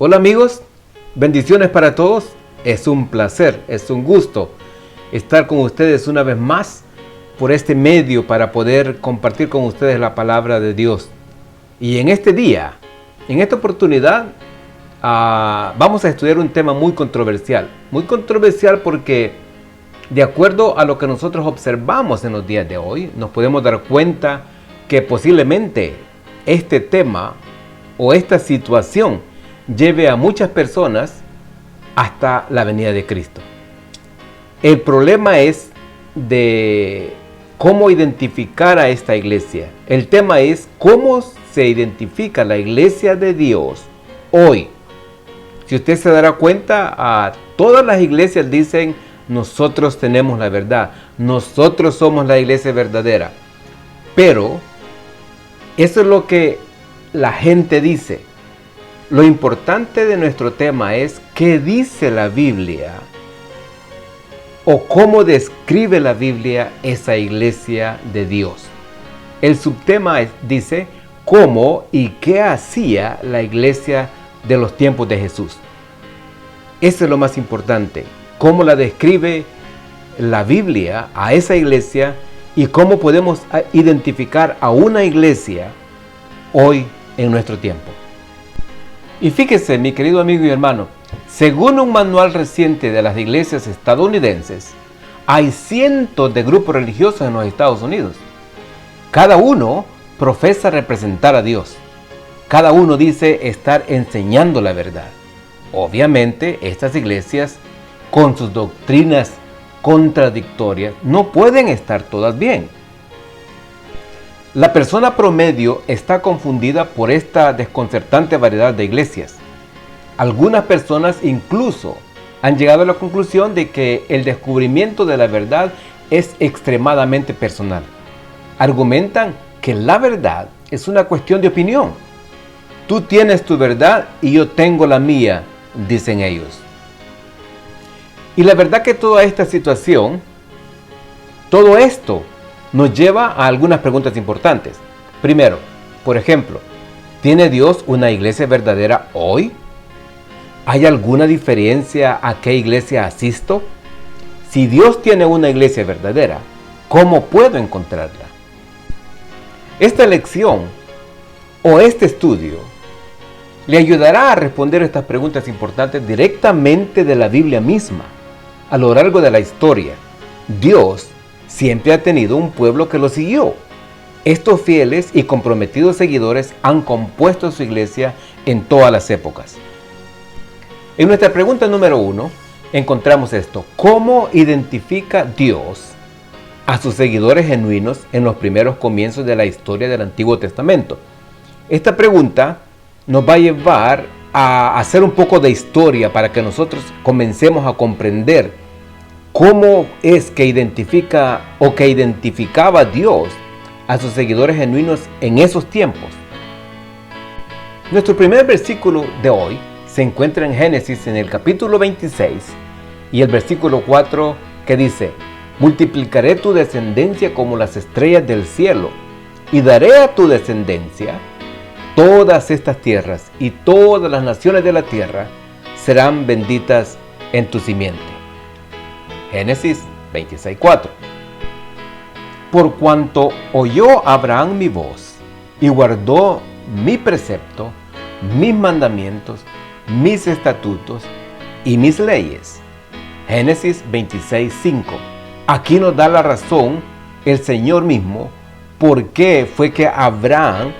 Hola amigos, bendiciones para todos. Es un placer, es un gusto estar con ustedes una vez más por este medio para poder compartir con ustedes la palabra de Dios. Y en este día, en esta oportunidad, vamos a estudiar un tema muy controversial porque de acuerdo a lo que nosotros observamos en los días de hoy, nos podemos dar cuenta que posiblemente este tema o esta situación lleve a muchas personas hasta la venida de Cristo. El problema es de cómo identificar a esta iglesia. El tema es cómo se identifica la iglesia de Dios hoy. Si usted se dará cuenta, a todas las iglesias dicen: nosotros tenemos la verdad, nosotros somos la iglesia verdadera. Pero eso es lo que la gente dice. Lo importante de nuestro tema es qué dice la Biblia o cómo describe la Biblia esa iglesia de Dios. El subtema dice cómo y qué hacía la iglesia de los tiempos de Jesús. Eso es lo más importante, cómo la describe la Biblia a esa iglesia y cómo podemos identificar a una iglesia hoy en nuestro tiempo. Y fíjese, mi querido amigo y hermano, según un manual reciente de las iglesias estadounidenses, hay cientos de grupos religiosos en los Estados Unidos. Cada uno profesa representar a Dios. Cada uno dice estar enseñando la verdad. Obviamente, estas iglesias, con sus doctrinas contradictorias, no pueden estar todas bien. La persona promedio está confundida por esta desconcertante variedad de iglesias. Algunas personas incluso han llegado a la conclusión de que el descubrimiento de la verdad es extremadamente personal. Argumentan que la verdad es una cuestión de opinión. Tú tienes tu verdad y yo tengo la mía, dicen ellos. Y la verdad que toda esta situación, todo esto, nos lleva a algunas preguntas importantes. Primero, por ejemplo, ¿tiene Dios una iglesia verdadera hoy? ¿Hay alguna diferencia a qué iglesia asisto? Si Dios tiene una iglesia verdadera, ¿cómo puedo encontrarla? Esta lección o este estudio le ayudará a responder estas preguntas importantes directamente de la Biblia misma. A lo largo de la historia, Dios siempre ha tenido un pueblo que lo siguió. Estos fieles y comprometidos seguidores han compuesto su iglesia en todas las épocas. En nuestra pregunta número 1 encontramos esto: ¿cómo identifica Dios a sus seguidores genuinos en los primeros comienzos de la historia del Antiguo Testamento? Esta pregunta nos va a llevar a hacer un poco de historia para que nosotros comencemos a comprender cómo es que identifica o que identificaba Dios a sus seguidores genuinos en esos tiempos. Nuestro primer versículo de hoy se encuentra en Génesis en el capítulo 26 y el versículo 4 que dice: multiplicaré tu descendencia como las estrellas del cielo y daré a tu descendencia todas estas tierras y todas las naciones de la tierra serán benditas en tu simiente. Génesis 26:4. Por cuanto oyó Abraham mi voz y guardó mi precepto, mis mandamientos, mis estatutos y mis leyes. Génesis 26:5. Aquí nos da la razón el Señor mismo por qué fue que Abraham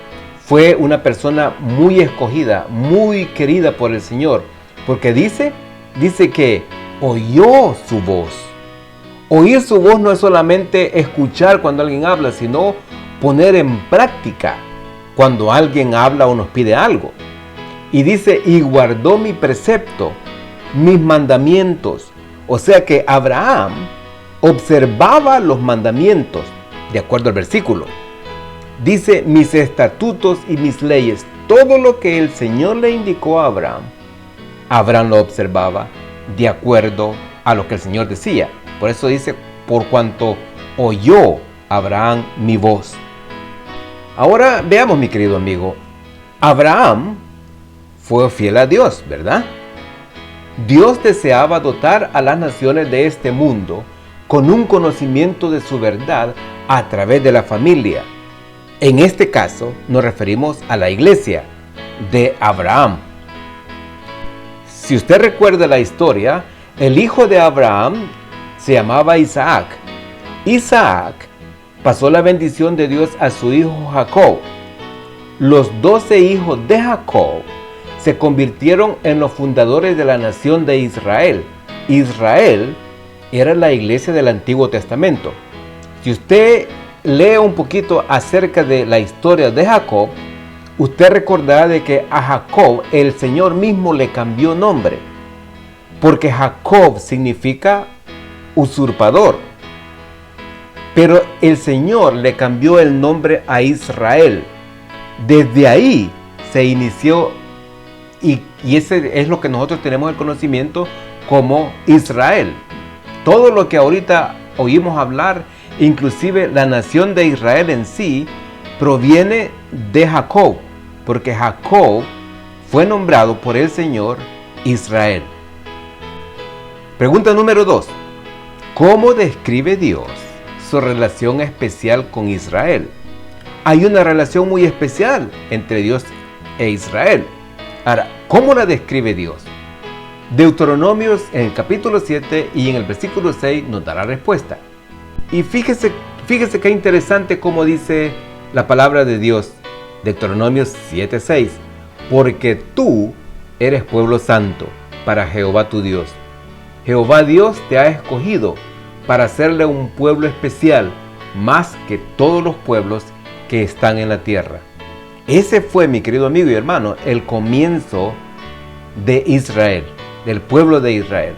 fue una persona muy escogida, muy querida por el Señor. Porque dice que oyó su voz. Oír su voz no es solamente escuchar cuando alguien habla, sino poner en práctica cuando alguien habla o nos pide algo. Y dice: y guardó mi precepto, mis mandamientos. O sea que Abraham observaba los mandamientos, de acuerdo al versículo. Dice: mis estatutos y mis leyes. Todo lo que el Señor le indicó a Abraham, Abraham lo observaba de acuerdo a lo que el Señor decía. Por eso dice: por cuanto oyó Abraham mi voz. Ahora veamos, mi querido amigo, Abraham fue fiel a Dios, ¿verdad? Dios deseaba dotar a las naciones de este mundo con un conocimiento de su verdad a través de la familia. En este caso nos referimos a la iglesia de Abraham. Si usted recuerda la historia, el hijo de Abraham se llamaba Isaac. Isaac pasó la bendición de Dios a su hijo Jacob. Los 12 hijos de Jacob se convirtieron en los fundadores de la nación de Israel. Israel era la iglesia del Antiguo Testamento. Si usted lee un poquito acerca de la historia de Jacob, usted recordará de que a Jacob el Señor mismo le cambió nombre, porque Jacob significa usurpador. Pero el Señor le cambió el nombre a Israel. Desde ahí se inició, y ese es lo que nosotros tenemos el conocimiento como Israel. Todo lo que ahorita oímos hablar, inclusive la nación de Israel en sí, proviene de Jacob, porque Jacob fue nombrado por el Señor Israel. Pregunta número 2. ¿Cómo describe Dios su relación especial con Israel? Hay una relación muy especial entre Dios e Israel. Ahora, ¿cómo la describe Dios? Deuteronomios en el capítulo 7 y en el versículo 6 nos da la respuesta. Y fíjese qué interesante cómo dice la palabra de Dios, Deuteronomios 7:6. Porque tú eres pueblo santo para Jehová tu Dios. Jehová Dios te ha escogido para hacerle un pueblo especial, más que todos los pueblos que están en la tierra. Ese fue, mi querido amigo y hermano, el comienzo de Israel, del pueblo de Israel.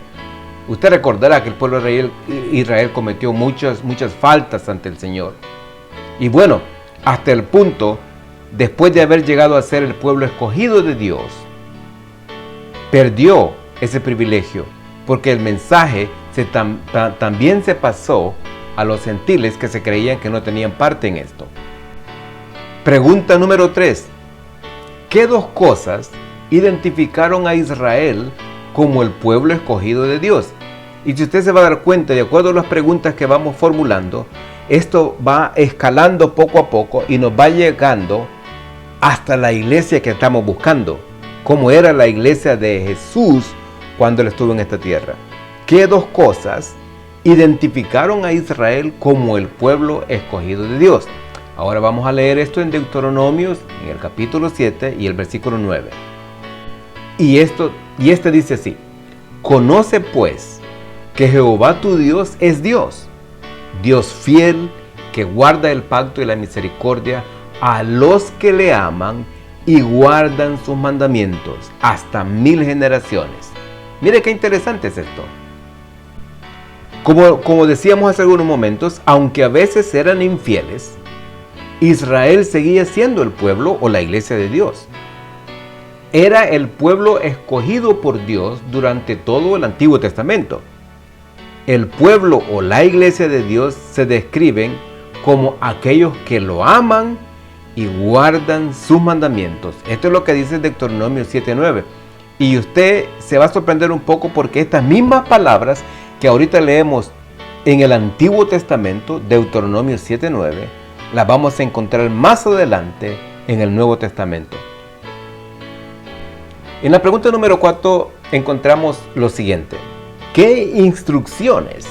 Usted recordará que el pueblo de Israel cometió muchas faltas ante el Señor. Y bueno, hasta el punto, después de haber llegado a ser el pueblo escogido de Dios, perdió ese privilegio, porque el mensaje también se pasó a los gentiles que se creían que no tenían parte en esto. Pregunta número 3. ¿Qué dos cosas identificaron a Israel como el pueblo escogido de Dios? Y si usted se va a dar cuenta, de acuerdo a las preguntas que vamos formulando, esto va escalando poco a poco y nos va llegando hasta la iglesia que estamos buscando, como era la iglesia de Jesús cuando él estuvo en esta tierra. ¿Qué dos cosas identificaron a Israel como el pueblo escogido de Dios? Ahora vamos a leer esto en Deuteronomios, en el capítulo 7 y el versículo 9. Y este dice así: Conoce pues que Jehová tu Dios es Dios, Dios fiel, que guarda el pacto y la misericordia a los que le aman y guardan sus mandamientos hasta 1000 generaciones. Mire qué interesante es esto. Como decíamos hace algunos momentos, aunque a veces eran infieles, Israel seguía siendo el pueblo o la iglesia de Dios. Era el pueblo escogido por Dios durante todo el Antiguo Testamento. El pueblo o la iglesia de Dios se describen como aquellos que lo aman y guardan sus mandamientos. Esto es lo que dice Deuteronomio 7:9. Y usted se va a sorprender un poco porque estas mismas palabras que ahorita leemos en el Antiguo Testamento, Deuteronomio 7:9, las vamos a encontrar más adelante en el Nuevo Testamento. En la pregunta número 4 encontramos lo siguiente: ¿qué instrucciones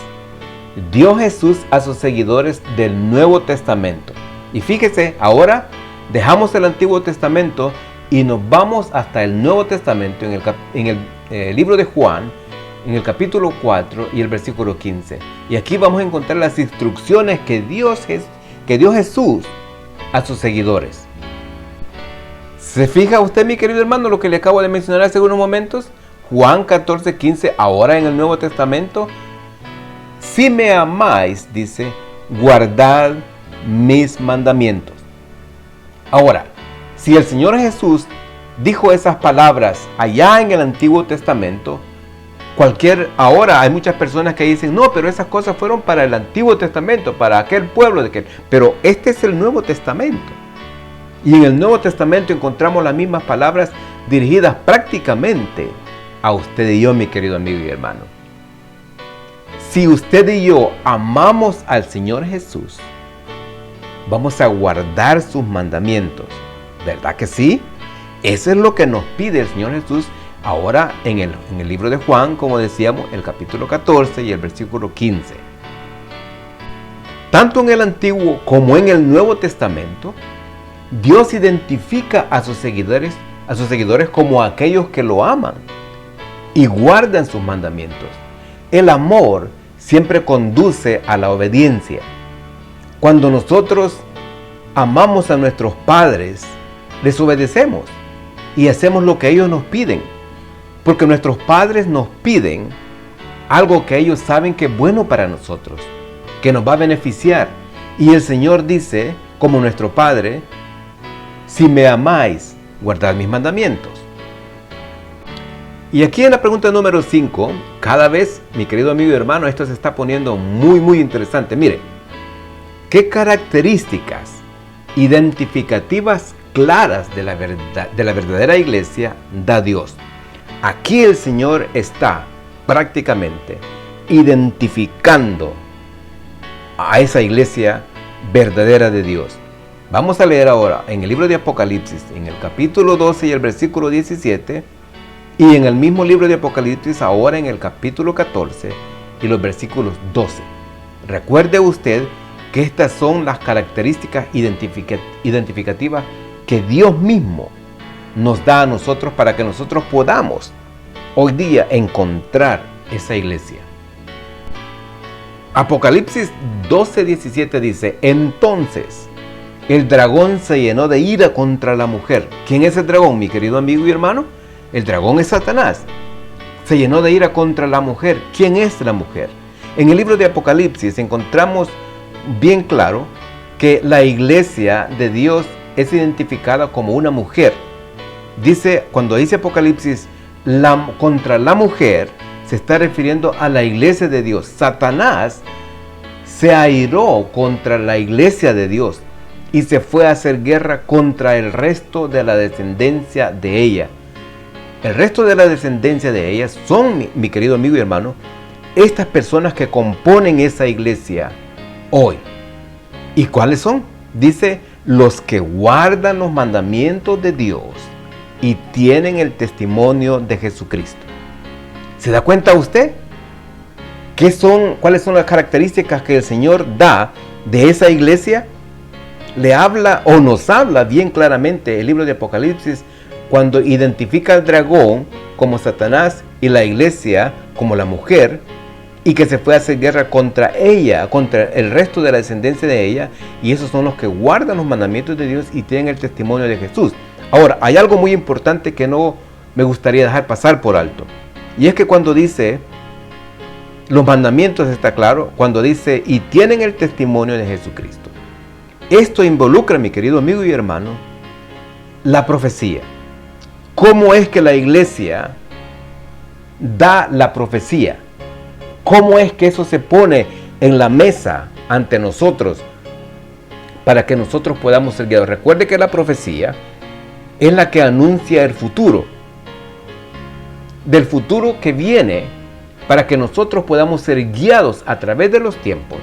dio Jesús a sus seguidores del Nuevo Testamento? Y fíjese, ahora dejamos el Antiguo Testamento y nos vamos hasta el Nuevo Testamento en el libro de Juan, en el capítulo 4 y el versículo 15. Y aquí vamos a encontrar las instrucciones que dio Jesús a sus seguidores. ¿Se fija usted, mi querido hermano, lo que le acabo de mencionar hace unos momentos? Juan 14:15, ahora en el Nuevo Testamento. Si me amáis, dice, guardad mis mandamientos. Ahora, si el Señor Jesús dijo esas palabras allá en el Antiguo Testamento, ahora hay muchas personas que dicen, no, pero esas cosas fueron para el Antiguo Testamento, para aquel pueblo pero este es el Nuevo Testamento. Y en el Nuevo Testamento encontramos las mismas palabras dirigidas prácticamente a usted y yo, mi querido amigo y hermano. Si usted y yo amamos al Señor Jesús, vamos a guardar sus mandamientos. ¿Verdad que sí? Eso es lo que nos pide el Señor Jesús ahora en el libro de Juan, como decíamos, el capítulo 14 y el versículo 15. Tanto en el Antiguo como en el Nuevo Testamento, Dios identifica a sus seguidores como aquellos que lo aman y guardan sus mandamientos. El amor siempre conduce a la obediencia. Cuando nosotros amamos a nuestros padres, les obedecemos y hacemos lo que ellos nos piden, porque nuestros padres nos piden algo que ellos saben que es bueno para nosotros, que nos va a beneficiar. Y el Señor dice, como nuestro Padre, si me amáis, guardad mis mandamientos. Y aquí en la pregunta número 5, cada vez, mi querido amigo y hermano, esto se está poniendo muy interesante. Mire, ¿qué características identificativas claras de la verdadera iglesia da Dios? Aquí el Señor está prácticamente identificando a esa iglesia verdadera de Dios. Vamos a leer ahora en el libro de Apocalipsis, en el capítulo 12 y el versículo 17, y en el mismo libro de Apocalipsis ahora en el capítulo 14 y los versículos 12. Recuerde usted que estas son las características identificativas que Dios mismo nos da a nosotros para que nosotros podamos hoy día encontrar esa iglesia. Apocalipsis 12:17 dice: entonces el dragón se llenó de ira contra la mujer. ¿Quién es el dragón, mi querido amigo y hermano? El dragón es Satanás. Se llenó de ira contra la mujer. ¿Quién es la mujer? En el libro de Apocalipsis encontramos bien claro que la iglesia de Dios es identificada como una mujer. Dice, cuando dice Apocalipsis contra la mujer, se está refiriendo a la iglesia de Dios. Satanás se airó contra la iglesia de Dios y se fue a hacer guerra contra el resto de la descendencia de ella. El resto de la descendencia de ella son, mi querido amigo y hermano, estas personas que componen esa iglesia hoy. ¿Y cuáles son? Dice, los que guardan los mandamientos de Dios y tienen el testimonio de Jesucristo. ¿Se da cuenta usted? ¿Cuáles son las características que el Señor da de esa iglesia? Le habla o nos habla bien claramente el libro de Apocalipsis cuando identifica al dragón como Satanás y la iglesia como la mujer, y que se fue a hacer guerra contra ella, contra el resto de la descendencia de ella, y esos son los que guardan los mandamientos de Dios y tienen el testimonio de Jesús. Ahora, hay algo muy importante que no me gustaría dejar pasar por alto, y es que cuando dice los mandamientos, está claro, cuando dice y tienen el testimonio de Jesucristo. Esto involucra, mi querido amigo y hermano, la profecía. ¿Cómo es que la iglesia da la profecía? ¿Cómo es que eso se pone en la mesa ante nosotros para que nosotros podamos ser guiados? Recuerde que la profecía es la que anuncia el futuro, del futuro que viene, para que nosotros podamos ser guiados a través de los tiempos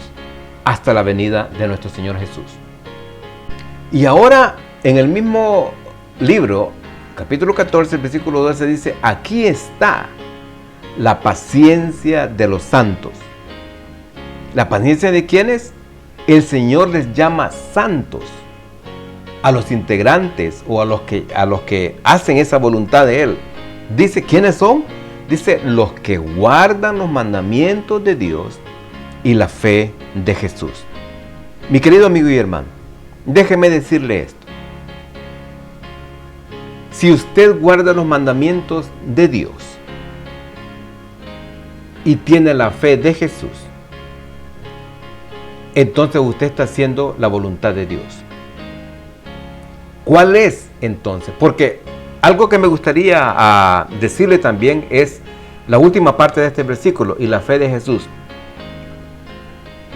hasta la venida de nuestro Señor Jesús. Y ahora en el mismo libro, capítulo 14, versículo 12 dice, aquí está la paciencia de los santos. ¿La paciencia de quiénes? El Señor les llama santos a los integrantes o a los que hacen esa voluntad de Él. Dice, ¿quiénes son? Dice, los que guardan los mandamientos de Dios y la fe de Jesús. Mi querido amigo y hermano, déjeme decirle esto. Si usted guarda los mandamientos de Dios y tiene la fe de Jesús, entonces usted está haciendo la voluntad de Dios. ¿Cuál es entonces? Porque algo que me gustaría decirle también es la última parte de este versículo, y la fe de Jesús.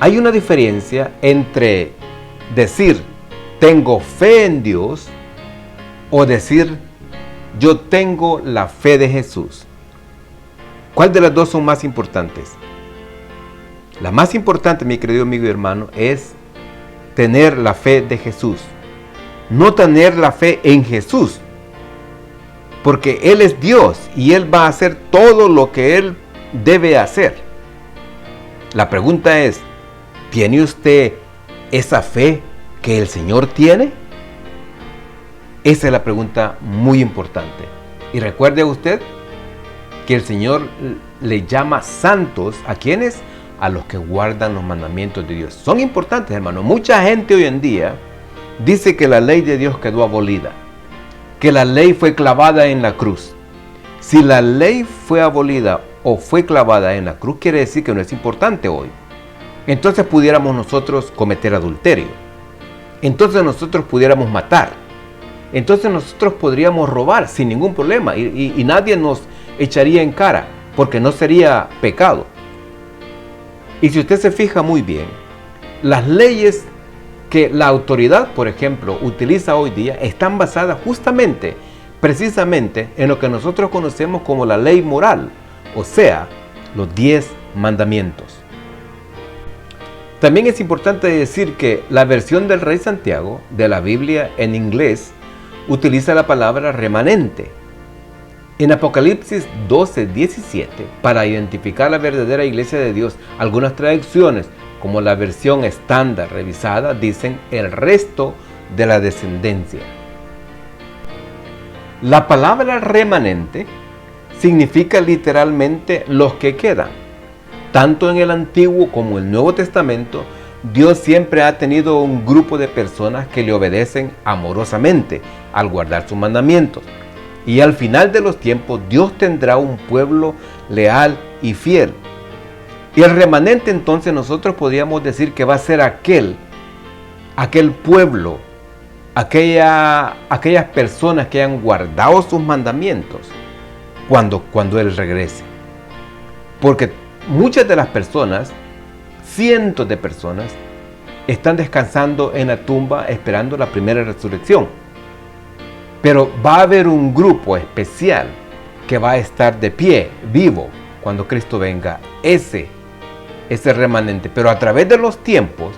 Hay una diferencia entre decir tengo fe en Dios o decir yo tengo la fe de Jesús. ¿Cuál de las dos son más importantes? La más importante, mi querido amigo y hermano, es tener la fe de Jesús. No tener la fe en Jesús, porque Él es Dios y Él va a hacer todo lo que Él debe hacer. La pregunta es, ¿tiene usted esa fe que el Señor tiene? Esa es la pregunta muy importante. Y recuerde usted que el Señor le llama santos ¿a quiénes? A los que guardan los mandamientos de Dios. Son importantes, hermano. Mucha gente hoy en día dice que la ley de Dios quedó abolida, que la ley fue clavada en la cruz. Si la ley fue abolida o fue clavada en la cruz, quiere decir que no es importante hoy. Entonces pudiéramos nosotros cometer adulterio. Entonces nosotros pudiéramos matar. Entonces nosotros podríamos robar sin ningún problema y nadie nos echaría en cara porque no sería pecado. Y si usted se fija muy bien, las leyes que la autoridad, por ejemplo, utiliza hoy día están basadas justamente, precisamente en lo que nosotros conocemos como la ley moral, o sea, los 10 mandamientos. También es importante decir que la versión del Rey Santiago de la Biblia en inglés utiliza la palabra remanente. En Apocalipsis 12:17, para identificar la verdadera iglesia de Dios, algunas traducciones, como la versión estándar revisada, dicen el resto de la descendencia. La palabra remanente significa literalmente los que quedan. Tanto en el Antiguo como el Nuevo Testamento, Dios siempre ha tenido un grupo de personas que le obedecen amorosamente al guardar sus mandamientos. Y al final de los tiempos, Dios tendrá un pueblo leal y fiel. Y el remanente, entonces, nosotros podríamos decir que va a ser aquel pueblo, aquellas personas que han guardado sus mandamientos cuando Él regrese. Porque muchas de las personas, cientos de personas, están descansando en la tumba esperando la primera resurrección. Pero va a haber un grupo especial que va a estar de pie, vivo, cuando Cristo venga. Ese remanente. Pero a través de los tiempos,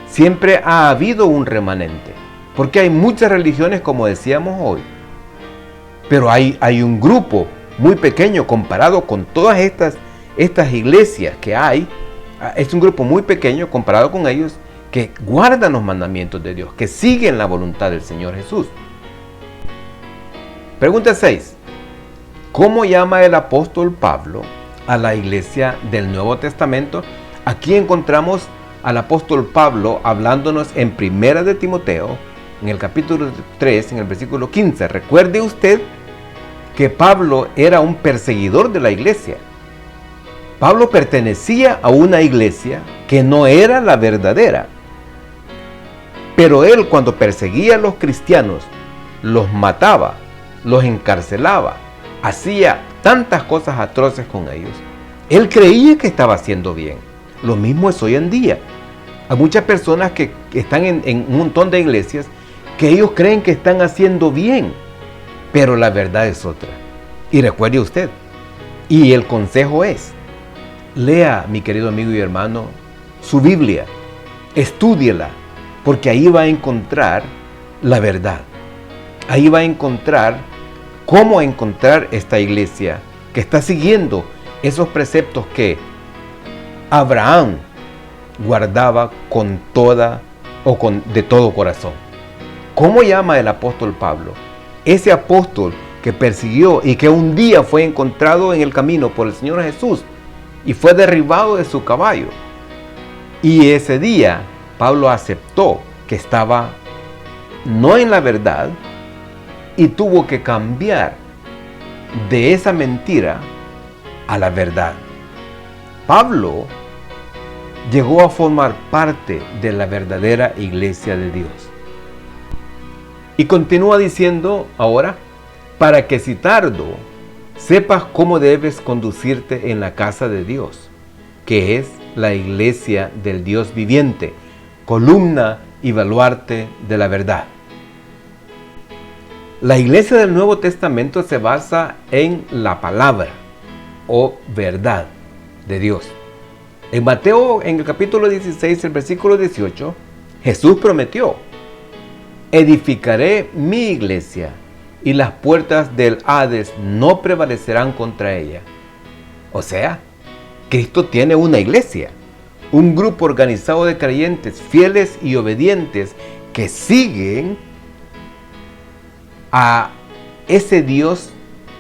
siempre ha habido un remanente. Porque hay muchas religiones, como decíamos hoy. Pero hay un grupo muy pequeño comparado con todas estas iglesias que hay. Es un grupo muy pequeño comparado con ellos que guardan los mandamientos de Dios, que siguen la voluntad del Señor Jesús. Pregunta 6. ¿Cómo llama el apóstol Pablo a la iglesia del Nuevo Testamento? Aquí encontramos al apóstol Pablo hablándonos en 1 de Timoteo, en el capítulo 3, en el versículo 15. Recuerde usted que Pablo era un perseguidor de la iglesia. Pablo pertenecía a una iglesia que no era la verdadera. Pero él, cuando perseguía a los cristianos, los mataba, los encarcelaba, hacía tantas cosas atroces con ellos. Él creía que estaba haciendo bien. Lo mismo es hoy en día. Hay muchas personas que están en un montón de iglesias que ellos creen que están haciendo bien, pero la verdad es otra. Y recuerde usted, y el consejo es, lea, mi querido amigo y hermano, su Biblia, estúdiela, porque ahí va a encontrar la verdad. Ahí va a encontrar cómo encontrar esta iglesia que está siguiendo esos preceptos que Abraham guardaba de todo corazón. ¿Cómo llama el apóstol Pablo? Ese apóstol que persiguió y que un día fue encontrado en el camino por el Señor Jesús y fue derribado de su caballo. Y ese día Pablo aceptó que estaba no en la verdad y tuvo que cambiar de esa mentira a la verdad. Pablo llegó a formar parte de la verdadera iglesia de Dios. Y continúa diciendo ahora, para que si tardo, sepas cómo debes conducirte en la casa de Dios, que es la iglesia del Dios viviente, columna y baluarte de la verdad. La iglesia del Nuevo Testamento se basa en la palabra o verdad de Dios. En Mateo, en el capítulo 16, el versículo 18, Jesús prometió: edificaré mi iglesia y las puertas del Hades no prevalecerán contra ella. O sea, Cristo tiene una iglesia, un grupo organizado de creyentes fieles y obedientes que siguen a ese Dios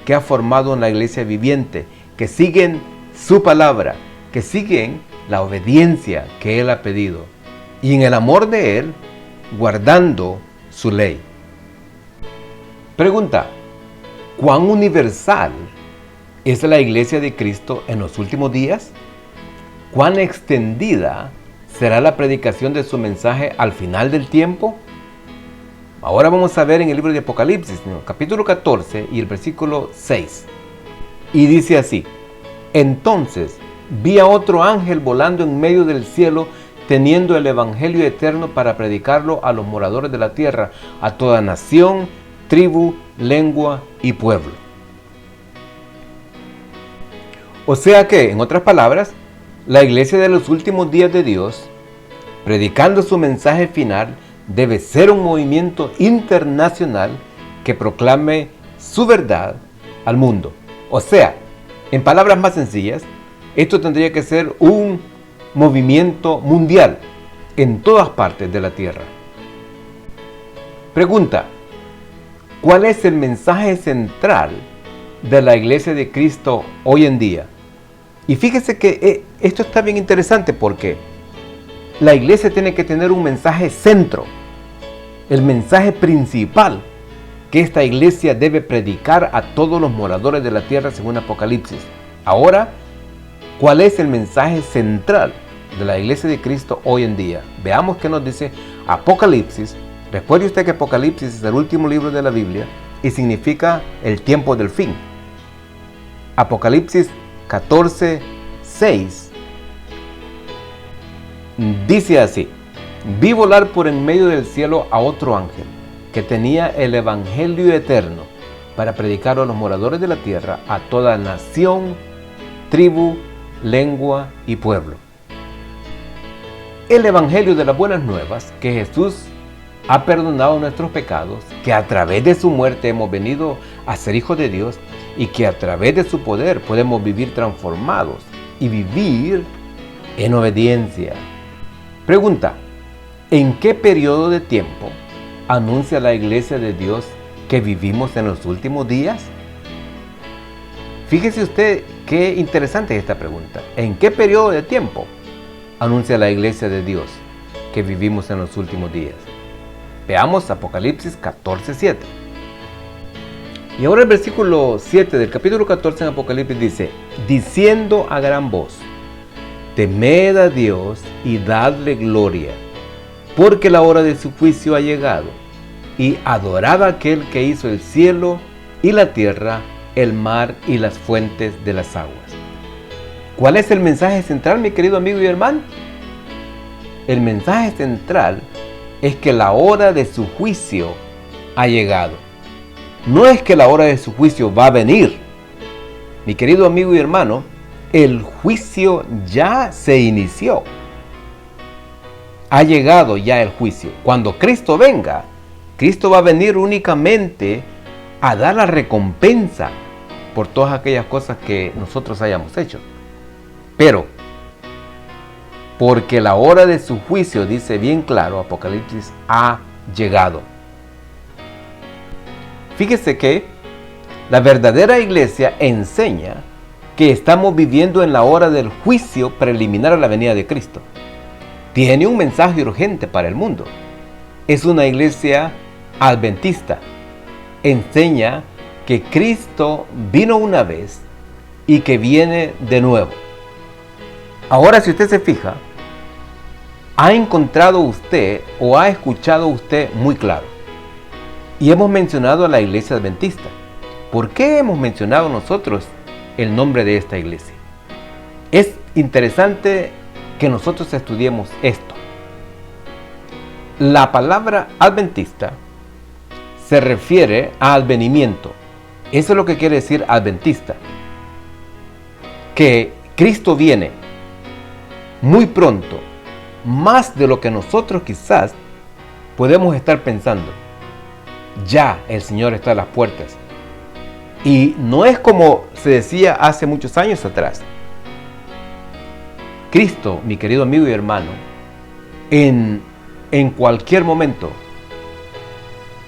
que ha formado una iglesia viviente, que siguen su palabra, que siguen la obediencia que Él ha pedido y en el amor de Él, guardando su ley. Pregunta: ¿cuán universal es la iglesia de Cristo en los últimos días? ¿Cuán extendida será la predicación de su mensaje al final del tiempo? Ahora vamos a ver en el libro de Apocalipsis, capítulo 14 y el versículo 6. Y dice así: entonces vi a otro ángel volando en medio del cielo, teniendo el evangelio eterno para predicarlo a los moradores de la tierra, a toda nación, tribu, lengua y pueblo. O sea que, en otras palabras, la iglesia de los últimos días de Dios, predicando su mensaje final, debe ser un movimiento internacional que proclame su verdad al mundo. O sea, en palabras más sencillas, esto tendría que ser un movimiento mundial en todas partes de la tierra. Pregunta: ¿cuál es el mensaje central de la iglesia de Cristo hoy en día? Y fíjese que esto está bien interesante porque la iglesia tiene que tener un mensaje centro, el mensaje principal que esta iglesia debe predicar a todos los moradores de la tierra según Apocalipsis. Ahora, ¿cuál es el mensaje central de la iglesia de Cristo hoy en día? Veamos qué nos dice Apocalipsis. Recuerde usted que Apocalipsis es el último libro de la Biblia y significa el tiempo del fin. Apocalipsis 14, 6 dice así: vi volar por en medio del cielo a otro ángel que tenía el evangelio eterno para predicar a los moradores de la tierra, a toda nación, tribu, lengua y pueblo. El evangelio de las buenas nuevas, que Jesús ha perdonado nuestros pecados, que a través de su muerte hemos venido a ser hijos de Dios y que a través de su poder podemos vivir transformados y vivir en obediencia. Pregunta: ¿en qué periodo de tiempo anuncia la iglesia de Dios que vivimos en los últimos días? Fíjese usted qué interesante es esta pregunta. ¿En qué periodo de tiempo anuncia la iglesia de Dios que vivimos en los últimos días? Veamos Apocalipsis 14, 7. Y ahora el versículo 7 del capítulo 14 en Apocalipsis dice: diciendo a gran voz: temed a Dios y dadle gloria, porque la hora de su juicio ha llegado, y adorad a aquel que hizo el cielo y la tierra, el mar y las fuentes de las aguas. ¿Cuál es el mensaje central, mi querido amigo y hermano? El mensaje central es que la hora de su juicio ha llegado. No es que la hora de su juicio va a venir. Mi querido amigo y hermano, el juicio ya se inició. Ha llegado ya el juicio. Cuando Cristo venga, Cristo va a venir únicamente a dar la recompensa por todas aquellas cosas que nosotros hayamos hecho. Pero, porque la hora de su juicio, dice bien claro Apocalipsis, ha llegado. Fíjese que la verdadera iglesia enseña que estamos viviendo en la hora del juicio preliminar a la venida de Cristo. Tiene un mensaje urgente para el mundo. Es una iglesia adventista. Enseña que Cristo vino una vez y que viene de nuevo. Ahora, si usted se fija, ha encontrado usted o ha escuchado usted muy claro. Y hemos mencionado a la iglesia adventista. ¿Por qué hemos mencionado nosotros el nombre de esta iglesia? Es interesante que nosotros estudiemos esto. La palabra adventista se refiere a advenimiento. Eso es lo que quiere decir adventista. Que Cristo viene muy pronto, más de lo que nosotros quizás podemos estar pensando. Ya el Señor está a las puertas. Y no es como se decía hace muchos años atrás. Cristo, mi querido amigo y hermano, en cualquier momento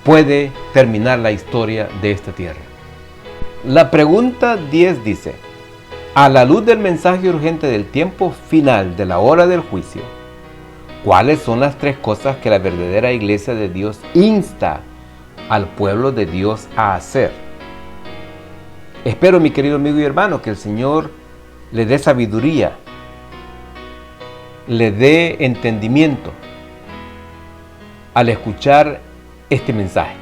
puede terminar la historia de esta tierra. La pregunta 10 dice: a la luz del mensaje urgente del tiempo final de la hora del juicio, ¿cuáles son las 3 cosas que la verdadera iglesia de Dios insta al pueblo de Dios a hacer? Espero, mi querido amigo y hermano, que el Señor le dé sabiduría, le dé entendimiento al escuchar este mensaje.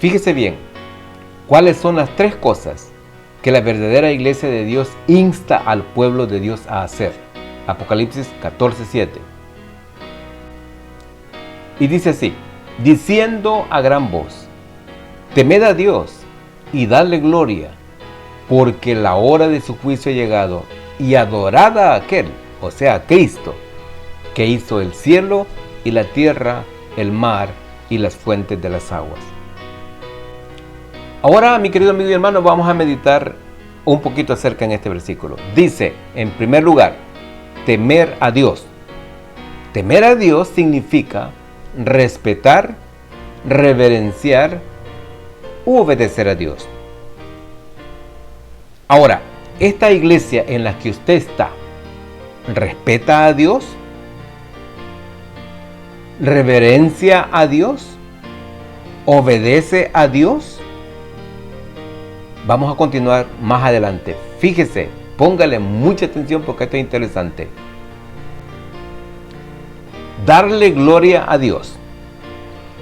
Fíjese bien, ¿cuáles son las 3 cosas que la verdadera iglesia de Dios insta al pueblo de Dios a hacer? Apocalipsis 14:7. Y dice así: diciendo a gran voz, temed a Dios y dadle gloria, porque la hora de su juicio ha llegado, y adorad a aquel, o sea, a Cristo, que hizo el cielo y la tierra, el mar y las fuentes de las aguas. Ahora, mi querido amigo y hermano, vamos a meditar un poquito acerca en este versículo. Dice, en primer lugar, temer a Dios. Temer a Dios significa respetar, reverenciar u obedecer a Dios. Ahora, esta iglesia en la que usted está, ¿respeta a Dios? ¿Reverencia a Dios? ¿Obedece a Dios? Vamos a continuar más adelante. Fíjese, póngale mucha atención porque esto es interesante. Darle gloria a Dios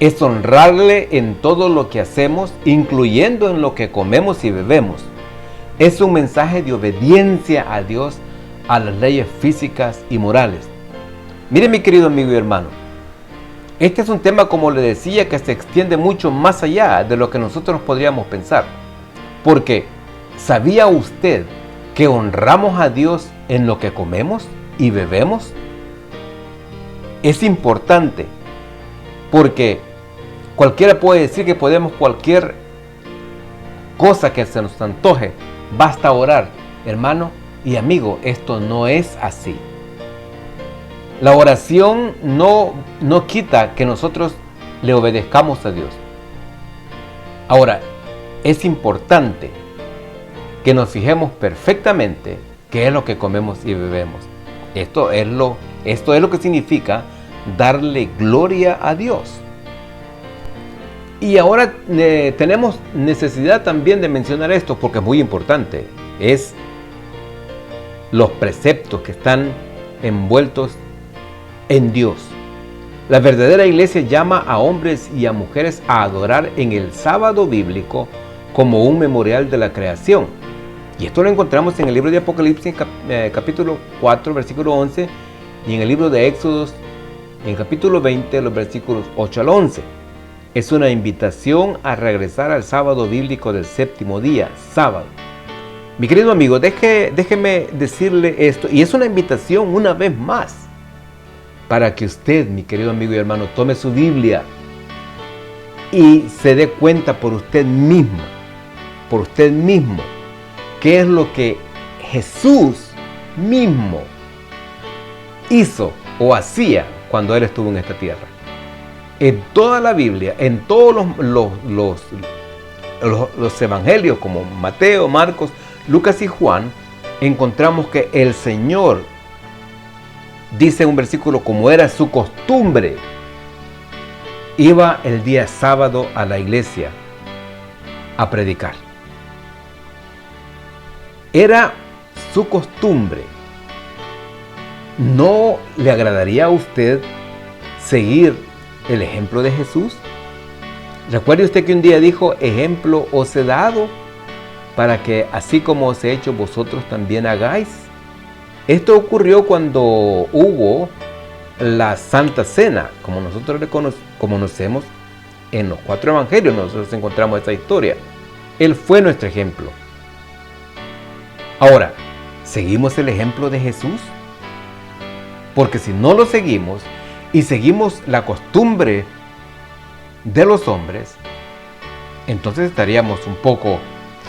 es honrarle en todo lo que hacemos, incluyendo en lo que comemos y bebemos. Es un mensaje de obediencia a Dios, a las leyes físicas y morales. Mire, mi querido amigo y hermano, este es un tema, como le decía, que se extiende mucho más allá de lo que nosotros podríamos pensar. Porque, ¿sabía usted que honramos a Dios en lo que comemos y bebemos? Es importante, porque cualquiera puede decir que podemos cualquier cosa que se nos antoje, basta orar. Hermano y amigo, esto no es así. La oración no quita que nosotros le obedezcamos a Dios. Ahora, es importante que nos fijemos perfectamente qué es lo que comemos y bebemos. Esto es lo que significa darle gloria a Dios. Y ahora tenemos necesidad también de mencionar esto porque es muy importante. Es los preceptos que están envueltos en Dios. La verdadera iglesia llama a hombres y a mujeres a adorar en el sábado bíblico como un memorial de la creación. Y esto lo encontramos en el libro de Apocalipsis, capítulo 4, versículo 11, y en el libro de Éxodos, en capítulo 20, los versículos 8 al 11. Es una invitación a regresar al sábado bíblico del séptimo día, sábado. Mi querido amigo, déjeme decirle esto, y es una invitación una vez más, para que usted, mi querido amigo y hermano, tome su Biblia y se dé cuenta por usted mismo, qué es lo que Jesús mismo hizo o hacía cuando Él estuvo en esta tierra. En toda la Biblia, en todos los evangelios como Mateo, Marcos, Lucas y Juan, encontramos que el Señor dice en un versículo, como era su costumbre, iba el día sábado a la iglesia a predicar. Era su costumbre. ¿No le agradaría a usted seguir el ejemplo de Jesús? Recuerde usted que un día dijo, ejemplo os he dado, para que así como os he hecho vosotros también hagáis. Esto ocurrió cuando hubo la Santa Cena, como nosotros le conocemos, En los 4 evangelios nosotros encontramos esta historia. Él fue nuestro ejemplo. Ahora, ¿seguimos el ejemplo de Jesús? Porque si no lo seguimos y seguimos la costumbre de los hombres, entonces estaríamos un poco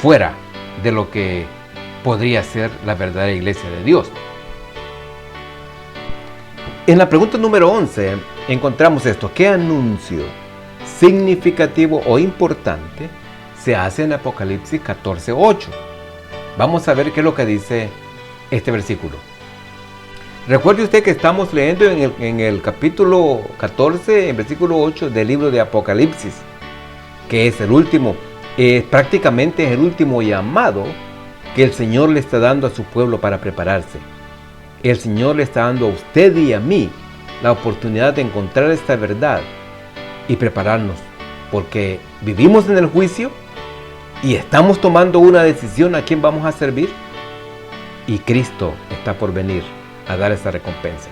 fuera de lo que podría ser la verdadera iglesia de Dios. En la pregunta número 11 encontramos esto: ¿qué anuncio significativo o importante se hace en Apocalipsis 14:8? Vamos a ver qué es lo que dice este versículo. Recuerde usted que estamos leyendo en el capítulo 14, en versículo 8 del libro de Apocalipsis, que es el último, prácticamente es el último llamado que el Señor le está dando a su pueblo para prepararse. El Señor le está dando a usted y a mí la oportunidad de encontrar esta verdad y prepararnos, porque vivimos en el juicio y estamos tomando una decisión a quién vamos a servir, y Cristo está por venir a dar esa recompensa.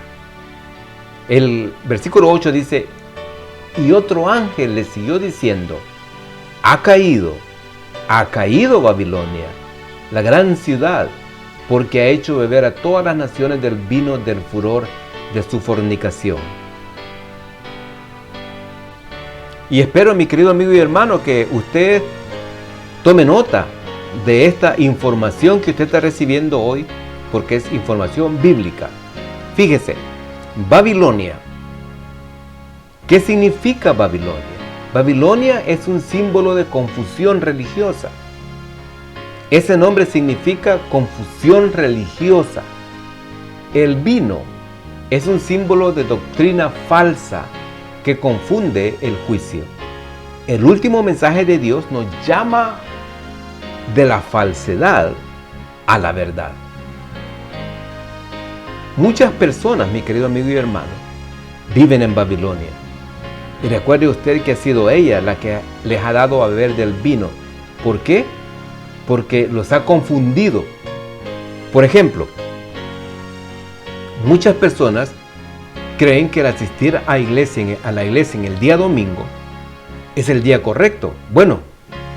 El versículo 8 dice: y otro ángel le siguió diciendo: ha caído Babilonia, la gran ciudad, porque ha hecho beber a todas las naciones del vino del furor de su fornicación. Y espero, mi querido amigo y hermano, que usted tome nota de esta información que usted está recibiendo hoy, porque es información bíblica. Fíjese, Babilonia. ¿Qué significa Babilonia? Babilonia es un símbolo de confusión religiosa. Ese nombre significa confusión religiosa. El vino es un símbolo de doctrina falsa que confunde el juicio. El último mensaje de Dios nos llama de la falsedad a la verdad. Muchas personas, mi querido amigo y hermano, viven en Babilonia. Y recuerde usted que ha sido ella la que les ha dado a beber del vino. ¿Por qué? Porque los ha confundido. Por ejemplo, muchas personas creen que el asistir a la iglesia en el día domingo es el día correcto. Bueno,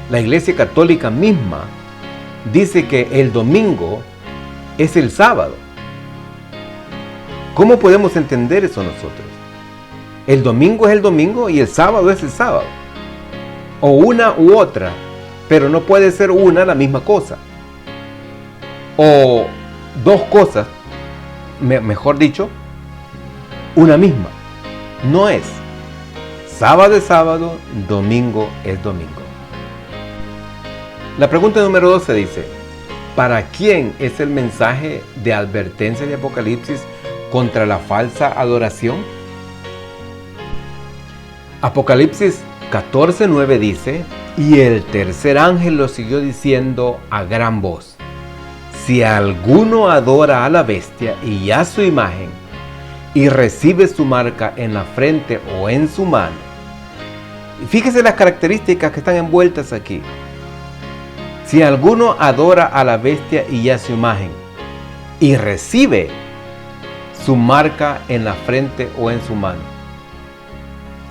la Iglesia Católica misma dice que el domingo es el sábado. ¿Cómo podemos entender eso nosotros? El domingo es el domingo y el sábado es el sábado. O una u otra, pero no puede ser una la misma cosa. O dos cosas, mejor dicho, una misma. No es. Sábado es sábado, domingo es domingo. La pregunta número 12 dice: ¿para quién es el mensaje de advertencia de Apocalipsis contra la falsa adoración? Apocalipsis 14:9 dice: y el tercer ángel lo siguió diciendo a gran voz: si alguno adora a la bestia y a su imagen, y recibe su marca en la frente o en su mano. Y fíjese las características que están envueltas aquí. Si alguno adora a la bestia y a su imagen, y recibe su marca en la frente o en su mano.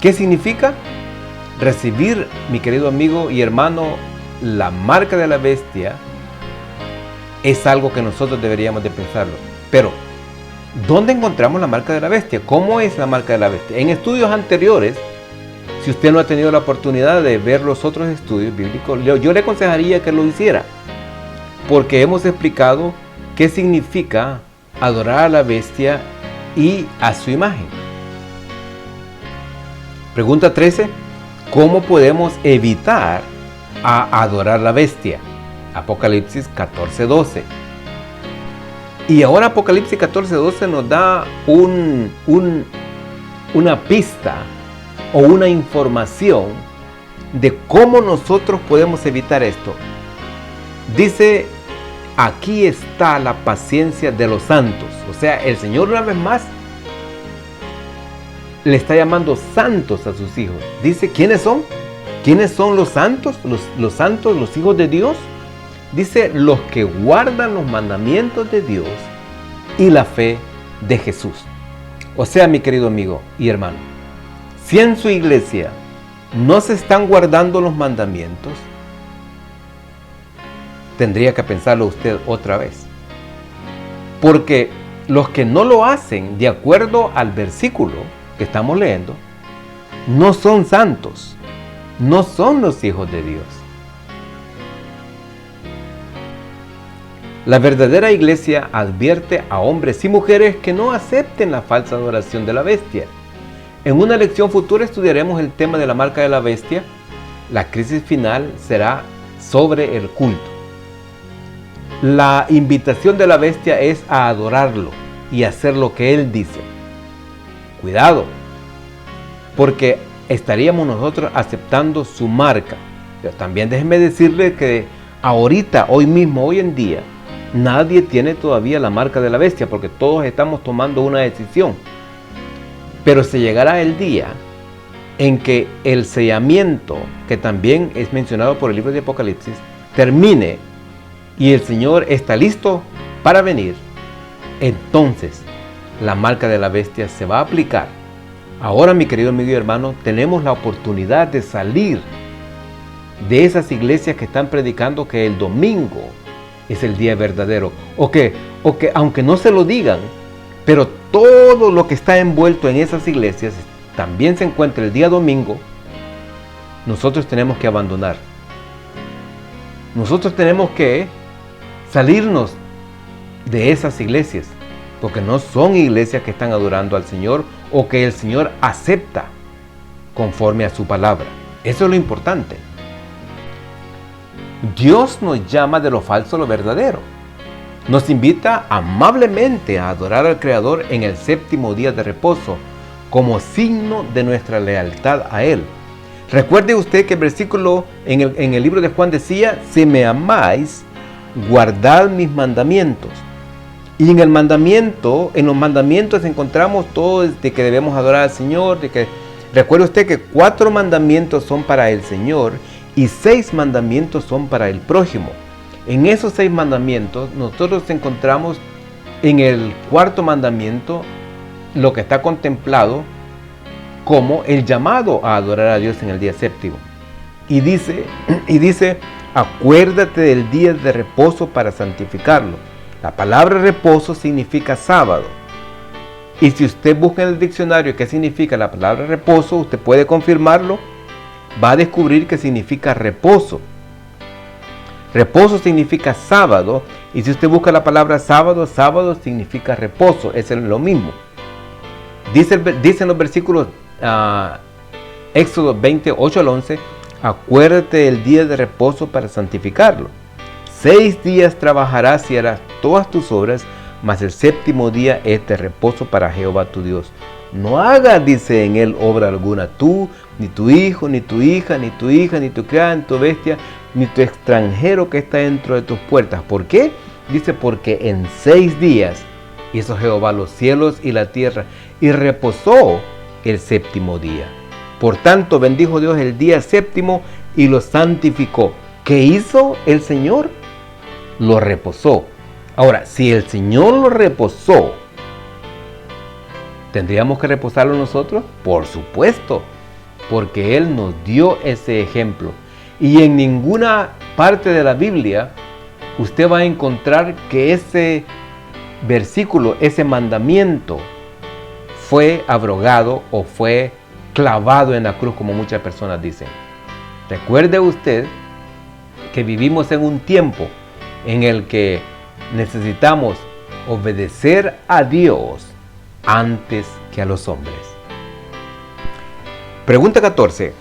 ¿Qué significa? Recibir, mi querido amigo y hermano, la marca de la bestia es algo que nosotros deberíamos de pensarlo. Pero, ¿dónde encontramos la marca de la bestia? ¿Cómo es la marca de la bestia? En estudios anteriores, si usted no ha tenido la oportunidad de ver los otros estudios bíblicos, yo le aconsejaría que lo hiciera, porque hemos explicado qué significa adorar a la bestia y a su imagen. Pregunta 13. ¿Cómo podemos evitar a adorar la bestia? Apocalipsis 14:12. Y ahora Apocalipsis 14:12 nos da una pista o una información de cómo nosotros podemos evitar esto. Dice: aquí está la paciencia de los santos. O sea, el Señor una vez más le está llamando santos a sus hijos. Dice, ¿quiénes son? ¿Quiénes son los santos? Los santos, los hijos de Dios. Dice, los que guardan los mandamientos de Dios y la fe de Jesús. O sea, mi querido amigo y hermano, si en su iglesia no se están guardando los mandamientos, tendría que pensarlo usted otra vez. Porque los que no lo hacen de acuerdo al versículo que estamos leyendo, no son santos, no son los hijos de Dios. La verdadera iglesia advierte a hombres y mujeres que no acepten la falsa adoración de la bestia. En una lección futura estudiaremos el tema de la marca de la bestia. La crisis final será sobre el culto. La invitación de la bestia es a adorarlo y hacer lo que él dice. Cuidado, porque estaríamos nosotros aceptando su marca. Pero también déjenme decirle que ahorita, hoy mismo, hoy en día, nadie tiene todavía la marca de la bestia, porque todos estamos tomando una decisión. Pero se llegará el día en que el sellamiento, que también es mencionado por el libro de Apocalipsis, termine y el Señor está listo para venir. Entonces la marca de la bestia se va a aplicar. Ahora, mi querido amigo y hermano, tenemos la oportunidad de salir de esas iglesias que están predicando que el domingo es el día verdadero, o que aunque no se lo digan, pero todo lo que está envuelto en esas iglesias también se encuentra el día domingo. Nosotros tenemos que abandonar. Nosotros tenemos que salirnos de esas iglesias, porque no son iglesias que están adorando al Señor o que el Señor acepta conforme a su palabra. Eso es lo importante. Dios nos llama de lo falso a lo verdadero. Nos invita amablemente a adorar al Creador en el séptimo día de reposo, como signo de nuestra lealtad a Él. Recuerde usted que el versículo en el libro de Juan decía: si me amáis, guardad mis mandamientos. Y en los mandamientos encontramos todo de que debemos adorar al Señor. Recuerde usted que 4 mandamientos son para el Señor y 6 mandamientos son para el prójimo. En esos 6 mandamientos nosotros encontramos en el 4.º mandamiento lo que está contemplado como el llamado a adorar a Dios en el día séptimo. Y dice, acuérdate del día de reposo para santificarlo. La palabra reposo significa sábado. Y si usted busca en el diccionario qué significa la palabra reposo, usted puede confirmarlo. Va a descubrir que significa reposo. Reposo significa sábado, y si usted busca la palabra sábado, sábado significa reposo, es lo mismo. Dicen los versículos Éxodo 28 al 11, acuérdate del día de reposo para santificarlo. 6 días trabajarás y harás todas tus obras, mas el séptimo día es de reposo para Jehová tu Dios. No hagas, dice, en él obra alguna, tú, ni tu hijo, ni tu hija, ni tu hija, ni tu criada, ni tu bestia, ni tu extranjero que está dentro de tus puertas. ¿Por qué? Dice, porque en 6 días hizo Jehová los cielos y la tierra, y reposó el séptimo día. Por tanto, bendijo Dios el día séptimo y lo santificó. ¿Qué hizo el Señor? Lo reposó. Ahora, si el Señor lo reposó, ¿tendríamos que reposarlo nosotros? Por supuesto, porque Él nos dio ese ejemplo. Y en ninguna parte de la Biblia usted va a encontrar que ese versículo, ese mandamiento, fue abrogado o fue clavado en la cruz, como muchas personas dicen. Recuerde usted que vivimos en un tiempo en el que necesitamos obedecer a Dios antes que a los hombres. Pregunta 14.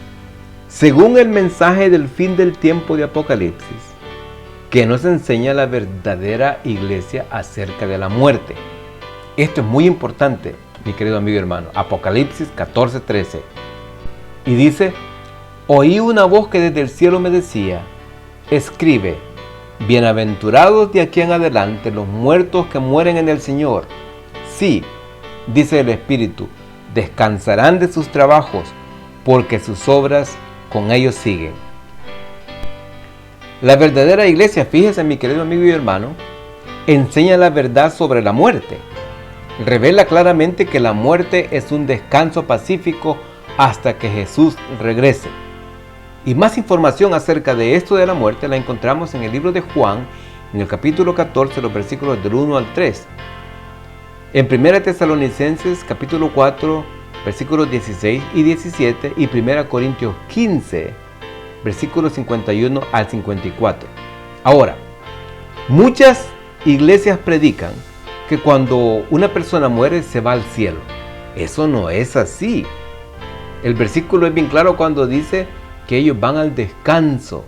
Según el mensaje del fin del tiempo de Apocalipsis, ¿qué nos enseña la verdadera iglesia acerca de la muerte? Esto es muy importante, mi querido amigo y hermano. Apocalipsis 14:13. Y dice, oí una voz que desde el cielo me decía, escribe, bienaventurados de aquí en adelante los muertos que mueren en el Señor. Sí, dice el Espíritu, descansarán de sus trabajos, porque sus obras con ellos siguen. La verdadera iglesia, fíjese mi querido amigo y hermano, enseña la verdad sobre la muerte. Revela claramente que la muerte es un descanso pacífico hasta que Jesús regrese. Y más información acerca de esto de la muerte la encontramos en el libro de Juan, en el capítulo 14, los versículos del 1 al 3. En 1 Tesalonicenses, capítulo 4, versículos 16 y 17, y 1 Corintios 15, versículos 51 al 54. Ahora, muchas iglesias predican que cuando una persona muere se va al cielo. Eso no es así. El versículo es bien claro cuando dice que ellos van al descanso,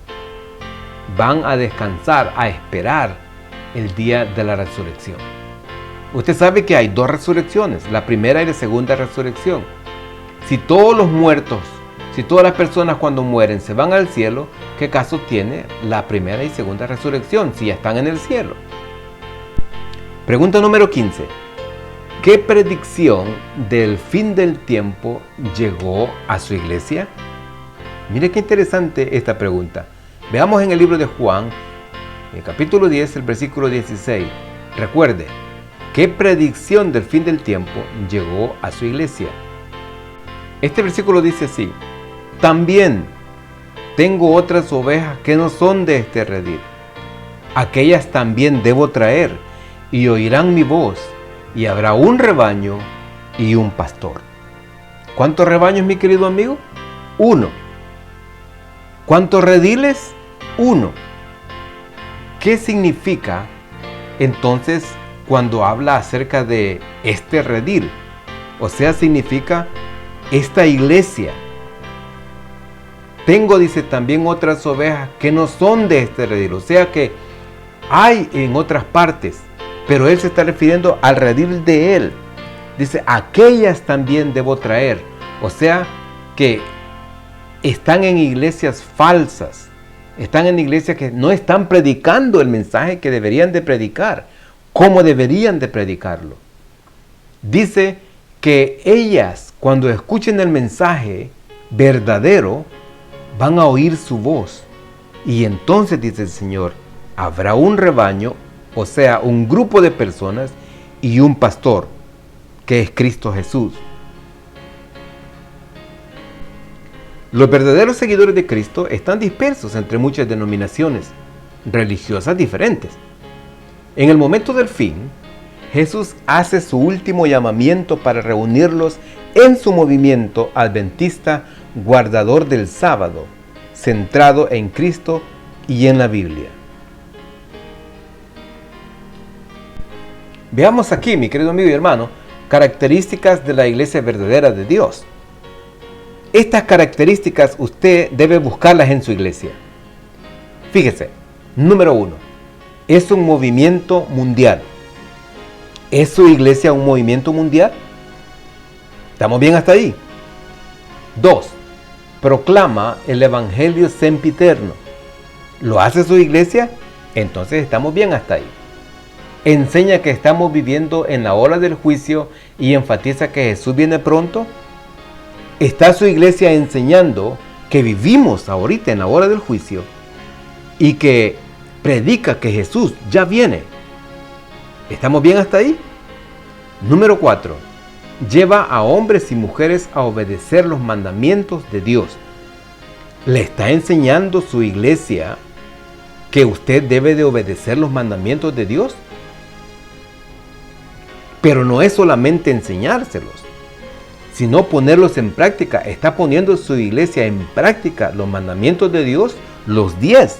van a descansar, a esperar el día de la resurrección. Usted sabe que hay dos resurrecciones, la primera y la segunda resurrección. Si todos los muertos, si todas las personas cuando mueren se van al cielo, ¿qué caso tiene la primera y segunda resurrección si ya están en el cielo? Pregunta número 15. ¿Qué predicción del fin del tiempo llegó a su iglesia? Mire qué interesante esta pregunta. Veamos en el libro de Juan, en el capítulo 10, el versículo 16. Recuerde, ¿qué predicción del fin del tiempo llegó a su iglesia? Este versículo dice así: también tengo otras ovejas que no son de este redil. Aquellas también debo traer, y oirán mi voz, y habrá un rebaño y un pastor. ¿Cuántos rebaños, mi querido amigo? Uno. ¿Cuántos rediles? Uno. ¿Qué significa entonces cuando habla acerca de este redil? O sea, significa esta iglesia. Tengo, dice, también otras ovejas que no son de este redil. O sea que hay en otras partes, pero él se está refiriendo al redil de él. Dice, aquellas también debo traer. O sea que están en iglesias falsas. Están en iglesias que no están predicando el mensaje que deberían de predicar, como deberían de predicarlo. Dice que ellas, cuando escuchen el mensaje verdadero, van a oír su voz. Y entonces, dice el Señor, habrá un rebaño, o sea, un grupo de personas y un pastor, que es Cristo Jesús. Los verdaderos seguidores de Cristo están dispersos entre muchas denominaciones religiosas diferentes. En el momento del fin, Jesús hace su último llamamiento para reunirlos en su movimiento adventista guardador del sábado, centrado en Cristo y en la Biblia. Veamos aquí, mi querido amigo y hermano, características de la iglesia verdadera de Dios. Estas características usted debe buscarlas en su iglesia. Fíjese, número 1, es un movimiento mundial. ¿Es su iglesia un movimiento mundial? ¿Estamos bien hasta ahí? 2, proclama el evangelio sempiterno. ¿Lo hace su iglesia? Entonces estamos bien hasta ahí. Enseña que estamos viviendo en la hora del juicio y enfatiza que Jesús viene pronto. ¿Está su iglesia enseñando que vivimos ahorita en la hora del juicio y que predica que Jesús ya viene? ¿Estamos bien hasta ahí? Número 4. Lleva a hombres y mujeres a obedecer los mandamientos de Dios. ¿Le está enseñando su iglesia que usted debe de obedecer los mandamientos de Dios? Pero no es solamente enseñárselos, sino ponerlos en práctica. ¿Está poniendo su iglesia en práctica los mandamientos de Dios? Los 10,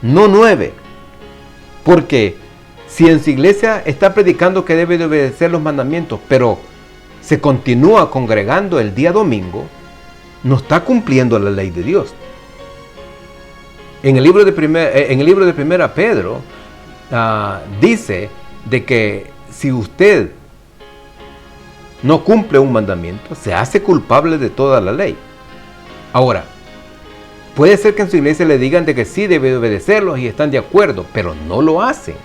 no 9. Porque si en su iglesia está predicando que debe de obedecer los mandamientos, pero se continúa congregando el día domingo, no está cumpliendo la ley de Dios. En el libro de 1 Pedro dice de que si usted no cumple un mandamiento, se hace culpable de toda la ley. Ahora, puede ser que en su iglesia le digan de que sí debe obedecerlos y están de acuerdo, pero no lo hacen.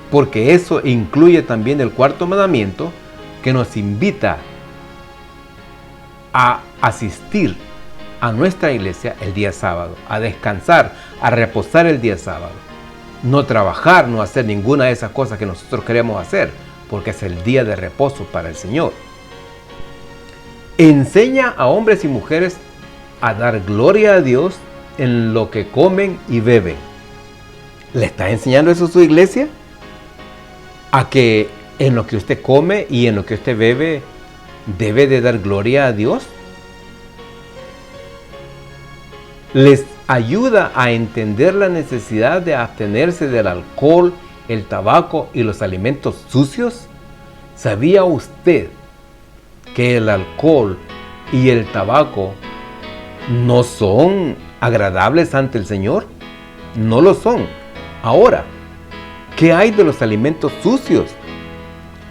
Porque eso incluye también el cuarto mandamiento que nos invita a asistir a nuestra iglesia el día sábado, a descansar, a reposar el día sábado. No trabajar, no hacer ninguna de esas cosas que nosotros queremos hacer, porque es el día de reposo para el Señor. Enseña a hombres y mujeres a dar gloria a Dios en lo que comen y beben. ¿Le está enseñando eso a su iglesia? A que en lo que usted come y en lo que usted bebe debe de dar gloria a Dios. Les ayuda a entender la necesidad de abstenerse del alcohol, el tabaco y los alimentos sucios. ¿Sabía usted que el alcohol y el tabaco no son agradables ante el Señor? No lo son. Ahora, ¿qué hay de los alimentos sucios?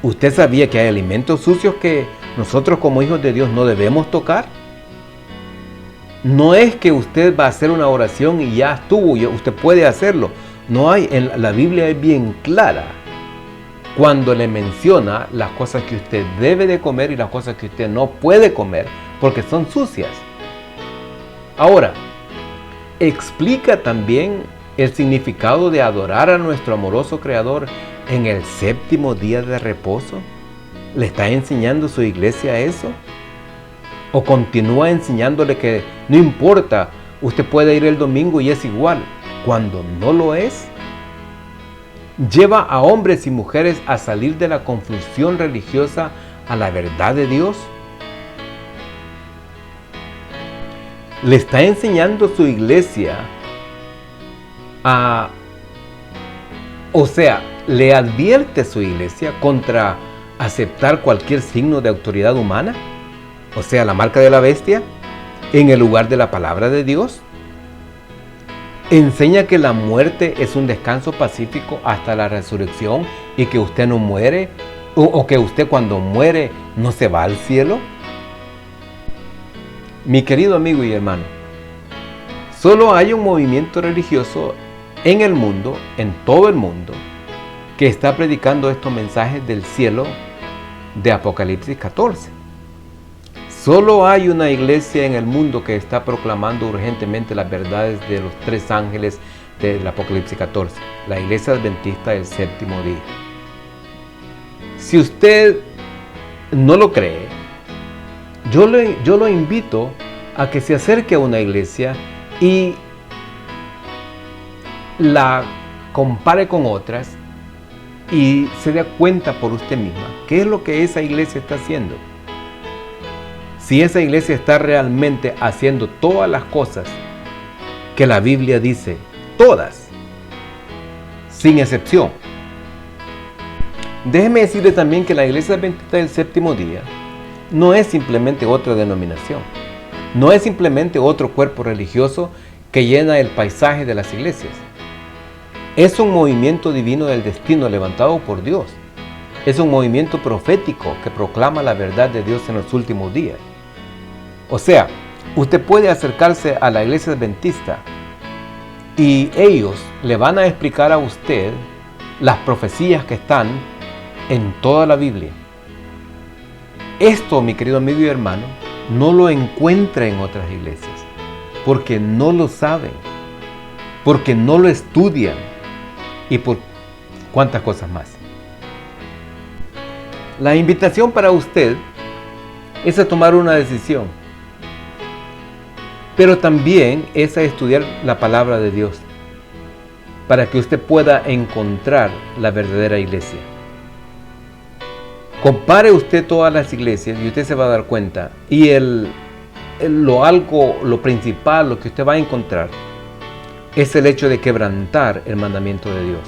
¿Usted sabía que hay alimentos sucios que nosotros como hijos de Dios no debemos tocar? No es que usted va a hacer una oración y ya estuvo, usted puede hacerlo. No hay, en la Biblia es bien clara cuando le menciona las cosas que usted debe de comer y las cosas que usted no puede comer porque son sucias. Ahora, explica también el significado de adorar a nuestro amoroso Creador en el séptimo día de reposo. ¿Le está enseñando su iglesia eso? ¿O continúa enseñándole que no importa, usted puede ir el domingo y es igual, cuando no lo es? ¿Lleva a hombres y mujeres a salir de la confusión religiosa a la verdad de Dios? ¿Le está enseñando su iglesia le advierte su iglesia contra aceptar cualquier signo de autoridad humana? O sea, la marca de la bestia, en el lugar de la palabra de Dios. Enseña que la muerte es un descanso pacífico hasta la resurrección y que usted no muere, o que usted cuando muere no se va al cielo. Mi querido amigo y hermano, solo hay un movimiento religioso en el mundo, en todo el mundo, que está predicando estos mensajes del cielo de Apocalipsis 14. Solo hay una iglesia en el mundo que está proclamando urgentemente las verdades de los 3 ángeles del Apocalipsis 14, la iglesia adventista del séptimo día. Si usted no lo cree, yo lo invito a que se acerque a una iglesia y la compare con otras y se dé cuenta por usted misma qué es lo que esa iglesia está haciendo. Si esa iglesia está realmente haciendo todas las cosas que la Biblia dice, todas, sin excepción. Déjeme decirle también que la iglesia adventista del séptimo día no es simplemente otra denominación, no es simplemente otro cuerpo religioso que llena el paisaje de las iglesias. Es un movimiento divino del destino levantado por Dios. Es un movimiento profético que proclama la verdad de Dios en los últimos días. O sea, usted puede acercarse a la iglesia adventista y ellos le van a explicar a usted las profecías que están en toda la Biblia. Esto, mi querido amigo y hermano, no lo encuentra en otras iglesias, porque no lo saben, porque no lo estudian y por cuántas cosas más. La invitación para usted es a tomar una decisión, pero también es a estudiar la palabra de Dios para que usted pueda encontrar la verdadera iglesia. Compare usted todas las iglesias y usted se va a dar cuenta, y lo principal, lo que usted va a encontrar es el hecho de quebrantar el mandamiento de Dios.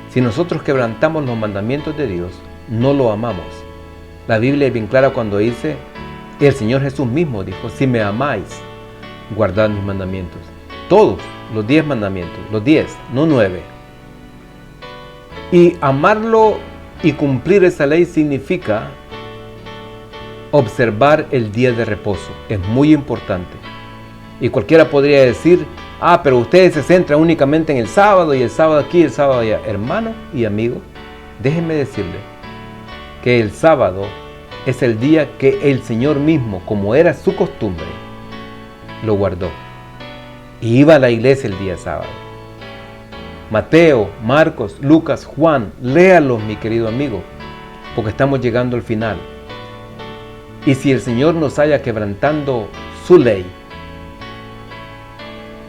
Si nosotros quebrantamos los mandamientos de Dios, no lo amamos. La Biblia es bien clara cuando dice, el Señor Jesús mismo dijo, si me amáis, guardad mis mandamientos. Todos los 10 mandamientos, los 10, no 9. Y amarlo y cumplir esa ley significa observar el día de reposo. Es muy importante. Y cualquiera podría decir, pero ustedes se centran únicamente en el sábado, y el sábado aquí, el sábado allá. Hermano y amigo, déjenme decirle que el sábado es el día que el Señor mismo, como era su costumbre, lo guardó. Y iba a la iglesia el día sábado. Mateo, Marcos, Lucas, Juan, léalos, mi querido amigo, porque estamos llegando al final. Y si el Señor nos haya quebrantando su ley,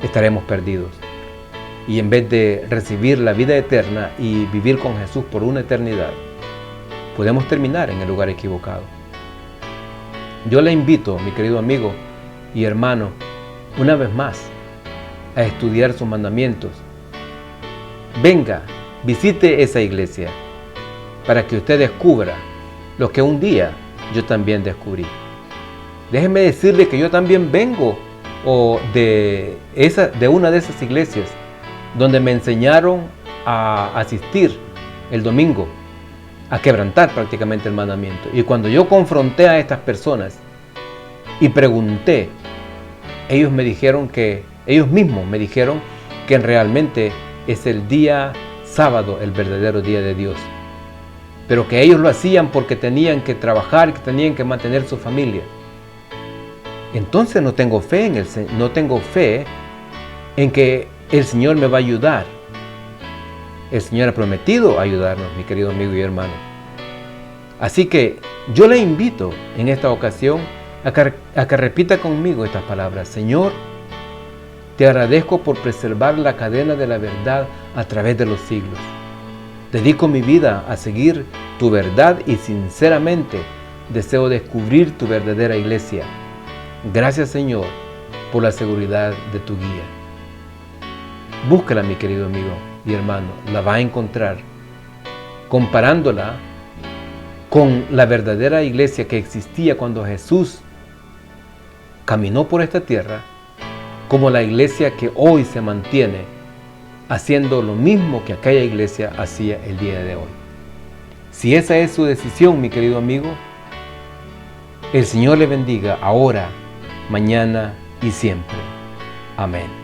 estaremos perdidos. Y en vez de recibir la vida eterna y vivir con Jesús por una eternidad, podemos terminar en el lugar equivocado. Yo le invito, mi querido amigo y hermano, una vez más, a estudiar sus mandamientos. Venga, visite esa iglesia para que usted descubra lo que un día yo también descubrí. Déjeme decirle que yo también vengo de una de esas iglesias donde me enseñaron a asistir el domingo, a quebrantar prácticamente el mandamiento. Y cuando yo confronté a estas personas y pregunté, ellos mismos me dijeron que realmente es el día sábado el verdadero día de Dios, pero que ellos lo hacían porque tenían que trabajar, que tenían que mantener su familia. Entonces no tengo fe en que el Señor me va a ayudar. El Señor ha prometido ayudarnos, mi querido amigo y hermano. Así que yo le invito en esta ocasión a que repita conmigo estas palabras. Señor, te agradezco por preservar la cadena de la verdad a través de los siglos. Dedico mi vida a seguir tu verdad y sinceramente deseo descubrir tu verdadera iglesia. Gracias, Señor, por la seguridad de tu guía. Búscala, mi querido amigo y hermano, la va a encontrar comparándola con la verdadera iglesia que existía cuando Jesús caminó por esta tierra, como la iglesia que hoy se mantiene haciendo lo mismo que aquella iglesia hacía el día de hoy. Si esa es su decisión, mi querido amigo, el Señor le bendiga ahora, mañana y siempre. Amén.